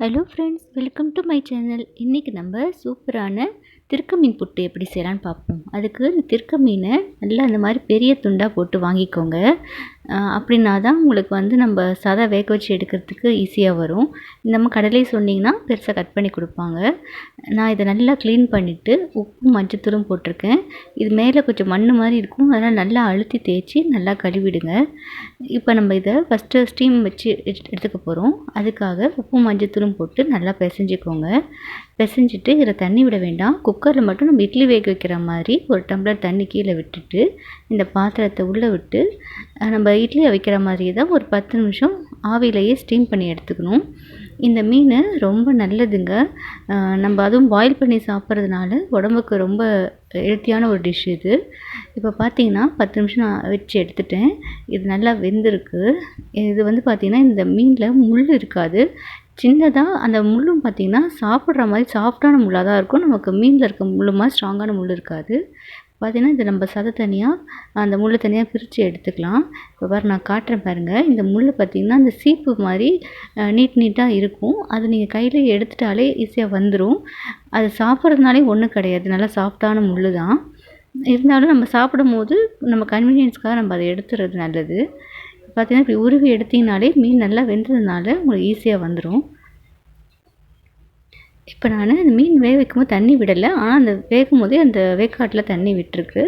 Hello friends, welcome to my channel. இன்றைக்கி நம்ம சூப்பரான திருக்க மீன் புட்டு எப்படி செய்யலான்னு பார்ப்போம். அதுக்கு இந்த திருக்க மீனை நல்லா அந்த மாதிரி பெரிய துண்டாக போட்டு வாங்கிக்கோங்க. அப்படின்னா தான் உங்களுக்கு நம்ம சாதா வேக வச்சு எடுக்கிறதுக்கு ஈஸியாக வரும். நம்ம கடையிலே சொன்னிங்கன்னா பெருசாக கட் பண்ணி கொடுப்பாங்க. நான் இதை நல்லா க்ளீன் பண்ணிவிட்டு உப்பு மஞ்சத்தூளும் போட்டிருக்கேன். இது மேலே கொஞ்சம் மண் மாதிரி இருக்கும், அதனால் நல்லா அழுத்தி தேய்ச்சி நல்லா கழுவிடுங்க. இப்போ நம்ம இதை ஃபஸ்ட்டு ஸ்டீம் வச்சு எடுத்துக்க போகிறோம். அதுக்காக உப்பு மஞ்சத்தூளும் போட்டு நல்லா பிசைஞ்சிக்கோங்க. பிசைஞ்சிட்டு இதில் தண்ணி விட வேண்டாம். குக்கரில் மட்டும் நம்ம இட்லி வேக வைக்கிற மாதிரி ஒரு டம்ளர் தண்ணி கீழே விட்டுட்டு இந்த பாத்திரத்தை உள்ளே விட்டு நம்ம இட்லி வைக்கிற மாதிரியே தான் ஒரு 10 நிமிஷம் ஆவியிலேயே ஸ்டீம் பண்ணி எடுத்துக்கணும். இந்த மீன் ரொம்ப நல்லதுங்க. நம்ம அதுவும் பாயில் பண்ணி சாப்பிட்றதுனால உடம்புக்கு ரொம்ப ஹெல்த்தியான ஒரு டிஷ் இது. இப்போ பார்த்தீங்கன்னா 10 நிமிஷம் நான் வச்சு எடுத்துட்டேன். இது நல்லா வெந்திருக்கு. இது பார்த்திங்கன்னா இந்த மீனில் முள் இருக்காது. சின்னதாக அந்த முள்ளும் பார்த்திங்கன்னா சாப்பிட்ற மாதிரி சாஃப்டான முள்ளாக தான் இருக்கும். நமக்கு மீனில் இருக்க முள் மாதிரி ஸ்ட்ராங்கான முள் இருக்காது. பார்த்திங்கன்னா இதை நம்ம சதை தனியாக அந்த முள் தனியாக பிரித்து எடுத்துக்கலாம். இப்போ நான் காட்டுறேன் பாருங்கள். இந்த முள் பார்த்திங்கன்னா இந்த சீப்பு மாதிரி நீட்டாக இருக்கும். அது நீங்கள் கையில் எடுத்துட்டாலே ஈஸியாக வந்துடும். அது சாப்பிட்றதுனாலே ஒன்றும் கிடையாது, நல்லா சாஃப்டான முள் தான். இருந்தாலும் நம்ம சாப்பிடும்போது நம்ம கன்வீனியன்ஸ்க்காக நம்ம அதை எடுத்துறது நல்லது. பார்த்திங்கன்னா இப்படி உருவி எடுத்திங்கனாலே மீன் நல்லா வெந்ததுனால உங்களுக்கு ஈஸியாக வந்துடும். இப்போ நான் இந்த மீன் வேக வைக்கும்போது தண்ணி விடலை, ஆனால் அந்த வேகும் போதே அந்த வேக்காட்டில் தண்ணி விட்டுருக்கு.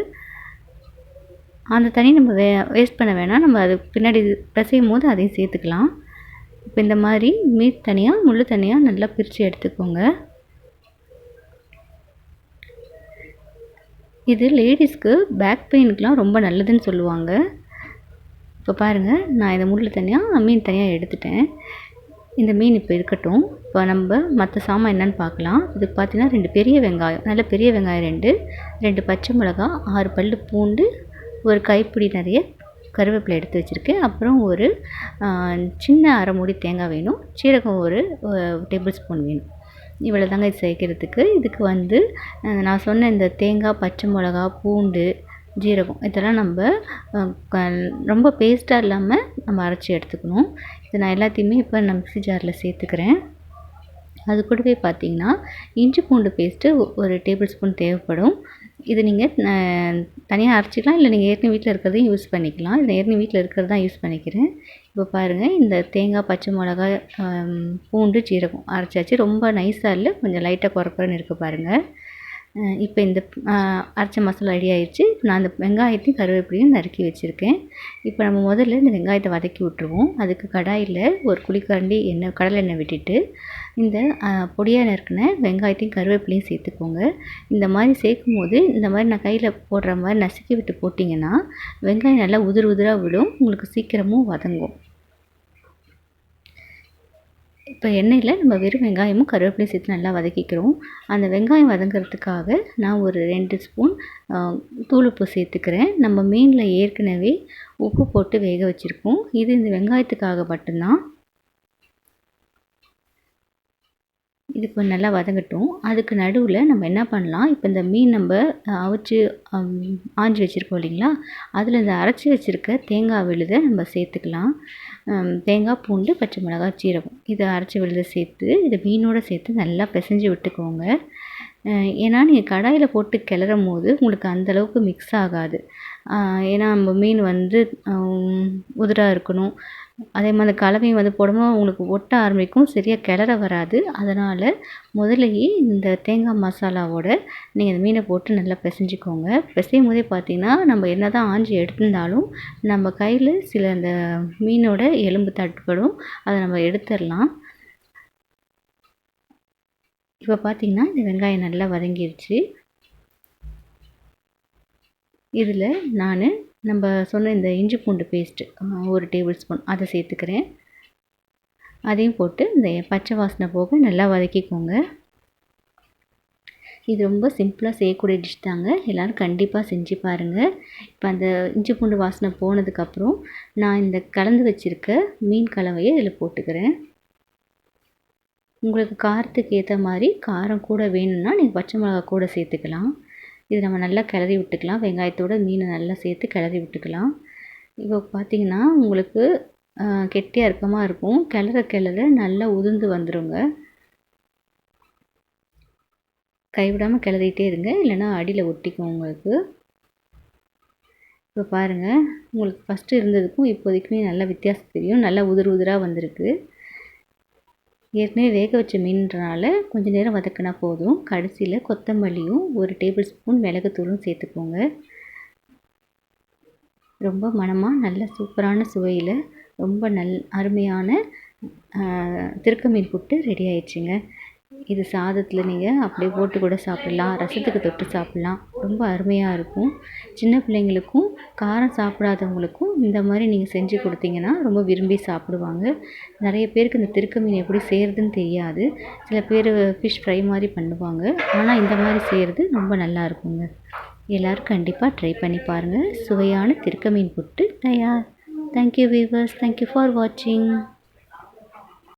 அந்த தண்ணி நம்ம வேஸ்ட் பண்ண வேணாம். நம்ம அது பின்னாடி பிசையும் போது அதையும் சேர்த்துக்கலாம். இப்போ இந்த மாதிரி மீன் தனியாக முள் தனியாக நல்லா பிரித்து எடுத்துக்கோங்க. இது லேடிஸ்க்கு பேக் பெயினுக்கெலாம் ரொம்ப நல்லதுன்னு சொல்லுவாங்க. இப்போ பாருங்கள், நான் இதை முள் தனியாக மீன் தனியாக எடுத்துட்டேன். இந்த மீன் இப்போ இருக்கட்டும். இப்போ நம்ம மற்ற சாமான் என்னென்னு பார்க்கலாம். இதுக்கு பார்த்தீங்கன்னா 2 பெரிய வெங்காயம், நல்ல பெரிய வெங்காயம் 2 பச்சை மிளகா, 6 பல் பூண்டு, ஒரு கைப்பிடி நிறைய கருவேப்பிலை எடுத்து வச்சுருக்கேன். அப்புறம் ஒரு சின்ன அரை மூடி தேங்காய் வேணும். சீரகம் ஒரு டேபிள் ஸ்பூன் வேணும். இவ்வளோ தாங்க இது சேர்க்கிறதுக்கு. இதுக்கு நான் சொன்ன இந்த தேங்காய், பச்சை மிளகா, பூண்டு, ஜீரகம் இதெல்லாம் நம்ம ரொம்ப பேஸ்ட்டாக இல்லாமல் நம்ம அரைச்சி எடுத்துக்கணும். இது நான் எல்லாத்தையுமே இப்போ நான் மிக்ஸி ஜாரில் சேர்த்துக்கிறேன். அது கூடவே பார்த்திங்கன்னா இஞ்சி பூண்டு பேஸ்ட்டு ஒரு டேபிள் ஸ்பூன் தேவைப்படும். இது நீங்கள் தனியாக அரைச்சிக்கலாம், இல்லை நீங்கள் ஏற்கனவே வீட்டில் இருக்கிறதையும் யூஸ் பண்ணிக்கலாம். இது ஏற்கனவே வீட்டில் இருக்கிறது தான் யூஸ் பண்ணிக்கிறேன். இப்போ பாருங்கள், இந்த தேங்காய், பச்சை மிளகாய், பூண்டு, ஜீரகம் அரைச்சாச்சு. ரொம்ப நைஸாக இல்லை, கொஞ்சம் லைட்டாக குறக்குறன்னு இருக்குது பாருங்கள். இப்போ இந்த அரைச்ச மசாலா ரெடி ஆயிடுச்சு. இப்போ நான் அந்த வெங்காயத்தையும் கருவேப்பிலையும் நறுக்கி வச்சுருக்கேன். இப்போ நம்ம முதல்ல இந்த வெங்காயத்தை வதக்கி விட்டுருவோம். அதுக்கு கடாயில் ஒரு குழிக்கரண்டி எண்ணெய், கடலை எண்ணெய் விட்டுட்டு இந்த பொடியாக நறுக்கின வெங்காயத்தையும் கருவேப்பிலையும் சேர்த்துக்கோங்க. இந்த மாதிரி சேர்க்கும் போது இந்த மாதிரி நான் கையில் போடுற மாதிரி நசுக்கி விட்டு போட்டிங்கன்னா வெங்காயம் நல்லா உதிராக விடும், உங்களுக்கு சீக்கிரமும் வதங்கும். இப்போ எண்ணெயில் நம்ம வெறும் வெங்காயமும் கருவேப்பிலையும் சேர்த்து நல்லா வதக்கிக்கிறோம். அந்த வெங்காயம் வதங்கிறதுக்காக நான் ஒரு 2 ஸ்பூன் தூள் உப்பு சேர்த்துக்கிறேன். நம்ம மீனில் ஏற்கனவே உப்பு போட்டு வேக வச்சுருக்கோம். இது இந்த வெங்காயத்துக்காக மட்டும்தான். இது இப்போ நல்லா வதங்கட்டும். அதுக்கு நடுவில் நம்ம என்ன பண்ணலாம், இப்போ இந்த மீன் நம்ம அவிச்சு ஆஞ்சி வச்சுருக்கோம் இல்லைங்களா, அதில் இந்த அரைச்சி வச்சுருக்க தேங்காய் விழுதை நம்ம சேர்த்துக்கலாம். தேங்காய், பூண்டு, பச்சை மிளகாய், ஜீரகம் இதை அரைச்சி விழுதை சேர்த்து இதை மீனோடு சேர்த்து நல்லா பிசைஞ்சு விட்டுக்கோங்க. ஏன்னா நீங்கள் கடாயில் போட்டு கிளறும் போது உங்களுக்கு அந்தளவுக்கு மிக்ஸ் ஆகாது. ஏன்னா நம்ம மீன் உதிராக இருக்கணும். அதே மாதிரி கலவையும் போடும்போது உங்களுக்கு ஒட்ட ஆரம்பிக்கும், சரியாக கிளற வராது. அதனால் முதல்லையே இந்த தேங்காய் மசாலாவோட நீங்கள் இந்த மீனை போட்டு நல்லா பிசைஞ்சிக்கோங்க. பிசையும் போதே பார்த்தீங்கன்னா நம்ம என்ன தான் ஆஞ்சி எடுத்திருந்தாலும் நம்ம கையில் சில அந்த மீனோட எலும்பு தட்டுப்படும், அதை நம்ம எடுத்துடலாம். இப்போ பார்த்தீங்கன்னா இந்த வெங்காயம் நல்லா வதங்கிருச்சு. இதில் நம்ம சொன்ன இந்த இஞ்சி பூண்டு பேஸ்ட்டு ஒரு டேபிள் ஸ்பூன் அதை சேர்த்துக்கிறேன். அதையும் போட்டு இந்த பச்சை வாசனை போக நல்லா வதக்கிக்கோங்க. இது ரொம்ப சிம்பிளாக செய்யக்கூடிய டிஷ் தாங்க. எல்லோரும் கண்டிப்பாக செஞ்சு பாருங்கள். இப்போ அந்த இஞ்சி பூண்டு வாசனை போனதுக்கப்புறம் நான் இந்த கலந்து வச்சுருக்க மீன் கலவையை இதில் போட்டுக்கிறேன். உங்களுக்கு காரத்துக்கு ஏற்ற மாதிரி காரம் கூட வேணும்னா நீங்கள் பச்சை மிளகா கூட சேர்த்துக்கலாம். இது நம்ம நல்லா கிளறி விட்டுக்கலாம். வெங்காயத்தோட மீனை நல்லா சேர்த்து கிளறி விட்டுக்கலாம். இப்போ பார்த்திங்கன்னா உங்களுக்கு கெட்டியாக இருக்கமா இருக்கும். கிளற கிளற நல்லா உதிர்ந்து வந்துருங்க. கைவிடாமல் கிளறிட்டே இருங்க, இல்லைன்னா அடியில் ஒட்டிக்கும் உங்களுக்கு. இப்போ பாருங்கள், உங்களுக்கு ஃபஸ்ட்டு இருந்ததுக்கும் இப்போதைக்குமே நல்லா வித்தியாசம் தெரியும். நல்லா உதிர் உதிராக வந்திருக்கு. ஏற்கனவே வேக வச்ச மீன்றனால கொஞ்சம் நேரம் வதக்கினா போதும். கடைசியில் கொத்தமல்லியும் 1 டேபிள் ஸ்பூன் மிளகுத்தூளும் சேர்த்துக்கோங்க. ரொம்ப மணமாக நல்ல சூப்பரான சுவையில் ரொம்ப அருமையான திருக்க மீன் புட்டு ரெடி ஆயிடுச்சுங்க. இது சாதத்தில் நீங்கள் அப்படியே போட்டு கூட சாப்பிட்லாம், ரசத்துக்கு தொட்டு சாப்பிட்லாம். ரொம்ப அருமையாக இருக்கும். சின்ன பிள்ளைங்களுக்கும் காரம் சாப்பிடாதவங்களுக்கும் இந்த மாதிரி நீங்கள் செஞ்சு கொடுத்தீங்கன்னா ரொம்ப விரும்பி சாப்பிடுவாங்க. நிறைய பேருக்கு இந்த திருக்க மீன் எப்படி செய்கிறதுன்னு தெரியாது. சில பேர் ஃபிஷ் ஃப்ரை மாதிரி பண்ணுவாங்க. ஆனால் இந்த மாதிரி செய்கிறது ரொம்ப நல்லா இருக்குங்க. எல்லோரும் கண்டிப்பாக ட்ரை பண்ணி பாருங்கள். சுவையான திருக்க மீன் புட்டு தயார். Thank you viewers. தேங்க்யூ ஃபார் வாட்சிங்.